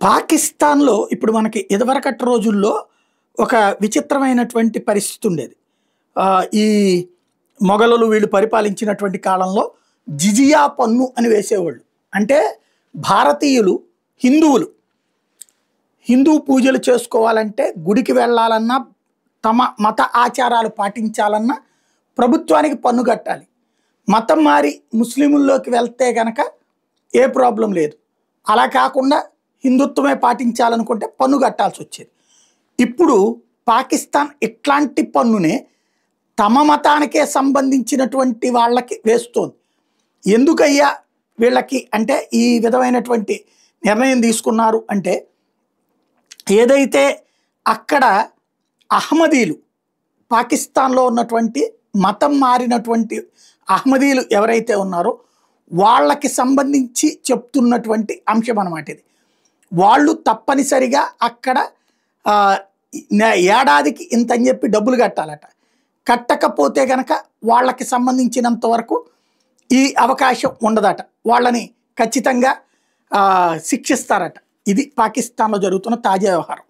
పాకిస్తాన్‌లో ఇప్పుడు మనకి ఇదివరకటి రోజుల్లో ఒక విచిత్రమైనటువంటి పరిస్థితి ఉండేది. ఈ మొఘలులు వీళ్ళు పరిపాలించినటువంటి కాలంలో జిజియా పన్ను అని వేసేవాళ్ళు. అంటే భారతీయులు హిందువులు హిందూ పూజలు చేసుకోవాలంటే గుడికి వెళ్ళాలన్నా, తమ మత ఆచారాలు పాటించాలన్నా ప్రభుత్వానికి పన్ను కట్టాలి. మతం మారి ముస్లిముల్లోకి వెళ్తే గనక ఏ ప్రాబ్లం లేదు. అలా కాకుండా హిందుత్వమే పాటించాలనుకుంటే పన్ను కట్టాల్సి వచ్చేది. ఇప్పుడు పాకిస్తాన్ ఇట్లాంటి పన్నునే తమ మతానికే సంబంధించినటువంటి వాళ్ళకి వేస్తోంది. ఎందుకయ్యా వీళ్ళకి అంటే ఈ విధమైనటువంటి నిర్ణయం తీసుకున్నారు అంటే, ఏదైతే అక్కడ అహ్మదీలు పాకిస్తాన్లో ఉన్నటువంటి మతం మారినటువంటి అహ్మదీలు ఎవరైతే ఉన్నారో వాళ్ళకి సంబంధించి చెప్తున్నటువంటి అంశం అన్నమాట ఇది. వాళ్ళు తప్పనిసరిగా అక్కడ ఏడాదికి ఇంత అని చెప్పి డబ్బులు కట్టాలట. కట్టకపోతే గనక వాళ్ళకి సంబంధించినంత వరకు ఈ అవకాశం ఉండదట. వాళ్ళని ఖచ్చితంగా శిక్షిస్తారట. ఇది పాకిస్తాన్లో జరుగుతున్న తాజా వ్యవహారం.